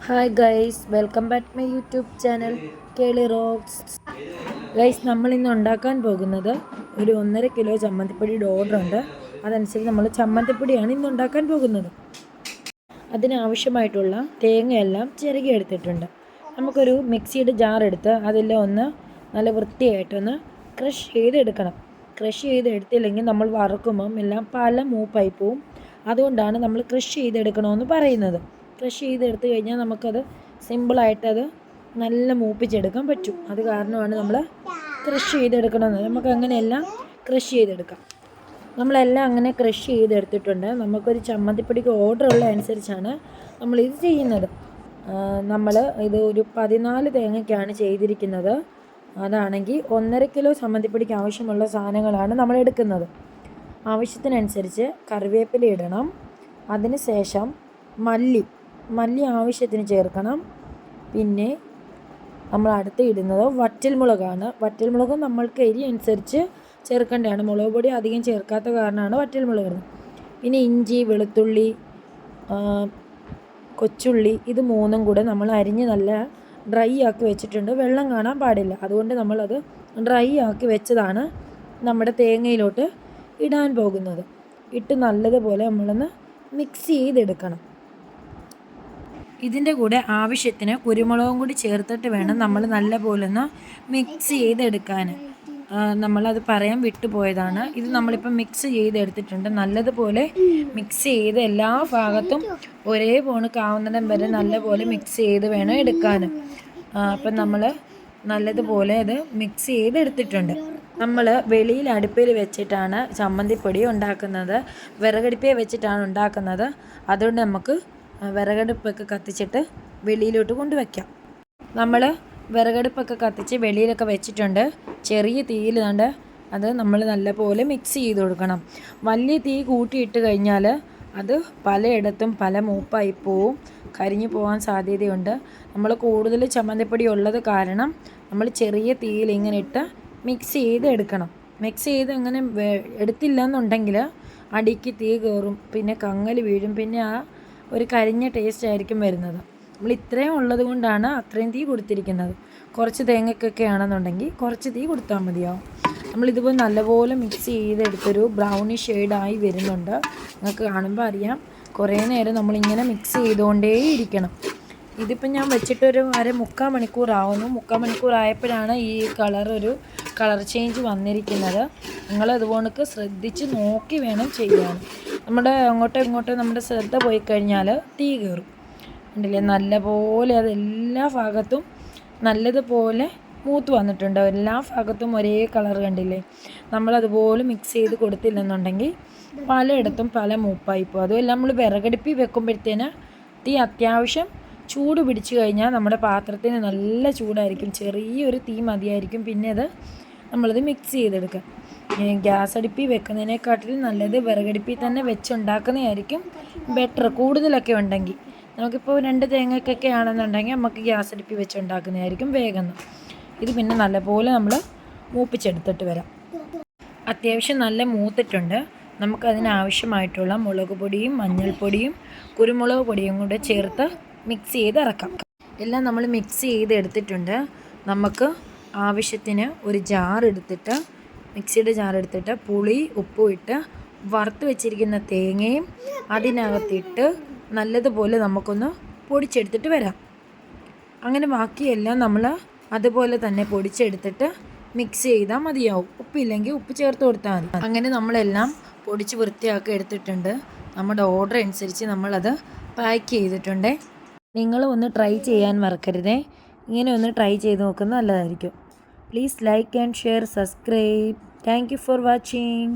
Hi guys, welcome back my YouTube channel Keli rocks. Guys, നമ്മളിന്ന് ഉണ്ടാക്കാൻ പോകുന്നത് ഒരു 1.5 കിലോ ചമ്മന്തിപ്പൊടിയുടെ ഓർഡർ ഉണ്ട്. അതനുസരിച്ച് നമ്മൾ ചമ്മന്തിപ്പൊടിയാണ് ഇന്ന് ഉണ്ടാക്കാൻ പോകുന്നത്. അതിനാവശ്യമായിട്ടുള്ള തേങ്ങയെല്ലാം ചിരകി എടുത്തിട്ടുണ്ട്. നമുക്കൊരു മിക്സിയുടെ ജാർ എടുത്ത് അതിലെല്ലാം ഒന്ന് നല്ല വൃത്തിയായിട്ടൊന്ന് ക്രഷ് ചെയ്തെടുക്കണം. ക്രഷ് ചെയ്തെടുത്തില്ലെങ്കിൽ നമ്മൾ വറുക്കുമ്പം എല്ലാം പല മൂപ്പായി പോവും. അതുകൊണ്ടാണ് നമ്മൾ ക്രഷ് ചെയ്തെടുക്കണമെന്ന് പറയുന്നത്. ക്രഷ് ചെയ്തെടുത്ത് കഴിഞ്ഞാൽ നമുക്കത് സിമ്പിളായിട്ടത് നല്ല മൂപ്പിച്ചെടുക്കാൻ പറ്റും. അത് കാരണമാണ് നമ്മൾ ക്രഷ് ചെയ്തെടുക്കണമെന്ന്. നമുക്ക് അങ്ങനെയെല്ലാം ക്രഷ് ചെയ്തെടുക്കാം. നമ്മളെല്ലാം അങ്ങനെ ക്രഷ് ചെയ്തെടുത്തിട്ടുണ്ട്. നമുക്കൊരു ചമ്മന്തിപ്പൊടിക്ക് ഓർഡർ ഉള്ള അനുസരിച്ചാണ് നമ്മളിത് ചെയ്യുന്നത്. നമ്മൾ ഇത് ഒരു 14 തേങ്ങയ്ക്കാണ് ചെയ്തിരിക്കുന്നത്. അതാണെങ്കിൽ 1.5 കിലോ ചമ്മന്തിപ്പൊടിക്ക് ആവശ്യമുള്ള സാധനങ്ങളാണ് നമ്മൾ എടുക്കുന്നത്. ആവശ്യത്തിനനുസരിച്ച് കറിവേപ്പില ഇടണം. അതിന് ശേഷം മല്ലി ആവശ്യത്തിന് ചേർക്കണം. പിന്നെ നമ്മൾ അടുത്ത് ഇടുന്നത് വറ്റൽമുളകാണ്. വറ്റൽമുളക് നമ്മൾക്ക് എരി അനുസരിച്ച് ചേർക്കേണ്ടതാണ്. മുളക് പൊടി അധികം ചേർക്കാത്ത കാരണമാണ് വറ്റൽമുളക് ഇടുന്നത്. പിന്നെ ഇഞ്ചി, വെളുത്തുള്ളി, കൊച്ചുള്ളി, ഇത് മൂന്നും കൂടെ നമ്മൾ അരിഞ്ഞ് നല്ല ഡ്രൈ ആക്കി വെച്ചിട്ടുണ്ട്. വെള്ളം കാണാൻ പാടില്ല. അതുകൊണ്ട് നമ്മളത് ഡ്രൈ ആക്കി വെച്ചതാണ് നമ്മുടെ തേങ്ങയിലോട്ട് ഇടാൻ പോകുന്നത്. ഇട്ട് നല്ലതുപോലെ നമ്മളൊന്ന് മിക്സ് ചെയ്തെടുക്കണം. ഇതിൻ്റെ കൂടെ ആവശ്യത്തിന് കുരുമുളകും കൂടി ചേർത്തിട്ട് വേണം നമ്മൾ നല്ലപോലെ ഒന്ന് മിക്സ് ചെയ്തെടുക്കാൻ. നമ്മളത് പറയാൻ വിട്ടുപോയതാണ്. ഇത് നമ്മളിപ്പോൾ മിക്സ് ചെയ്തെടുത്തിട്ടുണ്ട്. നല്ലതുപോലെ മിക്സ് ചെയ്ത് എല്ലാ ഭാഗത്തും ഒരേ പോണക്കാവുന്നിടം വരെ നല്ലപോലെ മിക്സ് ചെയ്ത് വേണം എടുക്കാൻ. അപ്പം നമ്മൾ നല്ലതുപോലെ അത് മിക്സ് ചെയ്തെടുത്തിട്ടുണ്ട്. നമ്മൾ വെളിയിൽ അടുപ്പിൽ വെച്ചിട്ടാണ് ചമ്മന്തിപ്പൊടി ഉണ്ടാക്കുന്നത്. വിറകടുപ്പിൽ വെച്ചിട്ടാണ് ഉണ്ടാക്കുന്നത്. അതുകൊണ്ട് നമുക്ക് വിറകടുപ്പൊക്കെ കത്തിച്ചിട്ട് വെളിയിലോട്ട് കൊണ്ടുവയ്ക്കാം. നമ്മൾ വിറകടുപ്പൊക്കെ കത്തിച്ച് വെളിയിലൊക്കെ വെച്ചിട്ടുണ്ട്. ചെറിയ തീയിൽ കണ്ട് അത് നമ്മൾ നല്ലപോലെ മിക്സ് ചെയ്ത് കൊടുക്കണം. വലിയ തീ കൂട്ടിയിട്ട് കഴിഞ്ഞാൽ അത് പലയിടത്തും പല മൂപ്പായി പോവും, കരിഞ്ഞു പോകാൻ സാധ്യതയുണ്ട്. നമ്മൾ കൂടുതൽ ചമ്മന്തിപ്പൊടി ഉള്ളത് കാരണം നമ്മൾ ചെറിയ തീയിൽ ഇങ്ങനെ ഇട്ട് മിക്സ് ചെയ്ത് എടുക്കണം. മിക്സ് ചെയ്ത് അങ്ങനെ എടുത്തില്ല എന്നുണ്ടെങ്കിൽ അടിക്ക് തീ കയറും, പിന്നെ കങ്ങൽ വീഴും, പിന്നെ ആ ഒരു കരിഞ്ഞ ടേസ്റ്റ് ആയിരിക്കും വരുന്നത്. നമ്മൾ ഇത്രയും ഉള്ളത് കൊണ്ടാണ് അത്രയും തീ കൊടുത്തിരിക്കുന്നത്. കുറച്ച് തേങ്ങയ്ക്കൊക്കെ ആണെന്നുണ്ടെങ്കിൽ കുറച്ച് തീ കൊടുത്താൽ മതിയാവും. നമ്മളിതുപോലെ നല്ലപോലെ മിക്സ് ചെയ്തെടുത്തൊരു ബ്രൗണി ഷെയ്ഡായി വരുന്നുണ്ട്. നിങ്ങൾക്ക് കാണുമ്പോൾ അറിയാം. കുറേ നേരം നമ്മളിങ്ങനെ മിക്സ് ചെയ്തുകൊണ്ടേ ഇരിക്കണം. ഇതിപ്പോൾ ഞാൻ വെച്ചിട്ടൊരു 3/4 മണിക്കൂറാവുന്നു. 3/4 മണിക്കൂറായപ്പോഴാണ് ഈ കളർ ചേഞ്ച് വന്നിരിക്കുന്നത്. നിങ്ങളതുപോലെ ശ്രദ്ധിച്ച് നോക്കി വേണം ചെയ്യാൻ. നമ്മുടെ അങ്ങോട്ടോ ഇങ്ങോട്ടോ നമ്മുടെ ശ്രദ്ധ പോയി കഴിഞ്ഞാൽ തീ കയറും. കണ്ടില്ലേ, നല്ലപോലെ അതെല്ലാ ഭാഗത്തും നല്ലതുപോലെ മൂത്ത് വന്നിട്ടുണ്ട്. എല്ലാ ഭാഗത്തും ഒരേ കളർ കണ്ടില്ലേ. നമ്മളതുപോലെ മിക്സ് ചെയ്ത് കൊടുത്തില്ലെന്നുണ്ടെങ്കിൽ പലയിടത്തും പല മൂപ്പായിപ്പോൾ. അതുമല്ല നമ്മൾ വിറകടുപ്പിൽ വെക്കുമ്പോഴത്തേന് തീ അത്യാവശ്യം ചൂട് പിടിച്ചു കഴിഞ്ഞാൽ നമ്മുടെ പാത്രത്തിന് നല്ല ചൂടായിരിക്കും. ചെറിയൊരു തീ മതിയായിരിക്കും. പിന്നെ അത് നമ്മളത് മിക്സ് ചെയ്തെടുക്കാം. ഗ്യാസ് അടുപ്പിൽ വെക്കുന്നതിനെക്കാട്ടിലും നല്ലത് വിറകടുപ്പിൽ തന്നെ വെച്ചുണ്ടാക്കുന്നതായിരിക്കും ബെറ്റർ. കൂടുതലൊക്കെ ഉണ്ടെങ്കിൽ നമുക്കിപ്പോൾ 2 തേങ്ങയ്ക്കൊക്കെ ആണെന്നുണ്ടെങ്കിൽ നമുക്ക് ഗ്യാസ് അടുപ്പിൽ വെച്ചുണ്ടാക്കുന്നതായിരിക്കും വേഗം. ഇത് പിന്നെ നല്ലപോലെ നമ്മൾ മൂപ്പിച്ചെടുത്തിട്ട് വരാം. അത്യാവശ്യം നല്ല മൂത്തിട്ടുണ്ട്. നമുക്കതിനാവശ്യമായിട്ടുള്ള മുളക് പൊടിയും മഞ്ഞൾപ്പൊടിയും കുരുമുളക് പൊടിയും കൂടെ ചേർത്ത് മിക്സ് ചെയ്ത് ഇറക്കാം. എല്ലാം നമ്മൾ മിക്സ് ചെയ്ത് എടുത്തിട്ടുണ്ട്. നമുക്ക് ആവശ്യത്തിന് ഒരു മിക്സിയുടെ ജാർ എടുത്തിട്ട് പുളി, ഉപ്പും ഇട്ട് വറുത്ത് വെച്ചിരിക്കുന്ന തേങ്ങയും അതിനകത്തിട്ട് നല്ലതുപോലെ നമുക്കൊന്ന് പൊടിച്ചെടുത്തിട്ട് വരാം. അങ്ങനെ ബാക്കിയെല്ലാം നമ്മൾ അതുപോലെ തന്നെ പൊടിച്ചെടുത്തിട്ട് മിക്സ് ചെയ്താൽ മതിയാവും. ഉപ്പില്ലെങ്കിൽ ഉപ്പ് ചേർത്ത് കൊടുത്താൽ മതി. അങ്ങനെ നമ്മളെല്ലാം പൊടിച്ച് വൃത്തിയാക്കി എടുത്തിട്ടുണ്ട്. നമ്മുടെ ഓർഡർ അനുസരിച്ച് നമ്മളത് പാക്ക് ചെയ്തിട്ടുണ്ട്. നിങ്ങൾ ഒന്ന് ട്രൈ ചെയ്യാൻ മറക്കരുതേ. ഇങ്ങനെ ഒന്ന് ട്രൈ ചെയ്ത് നോക്കുന്നത് നല്ലതായിരിക്കും. Please like and share, subscribe. Thank you for watching.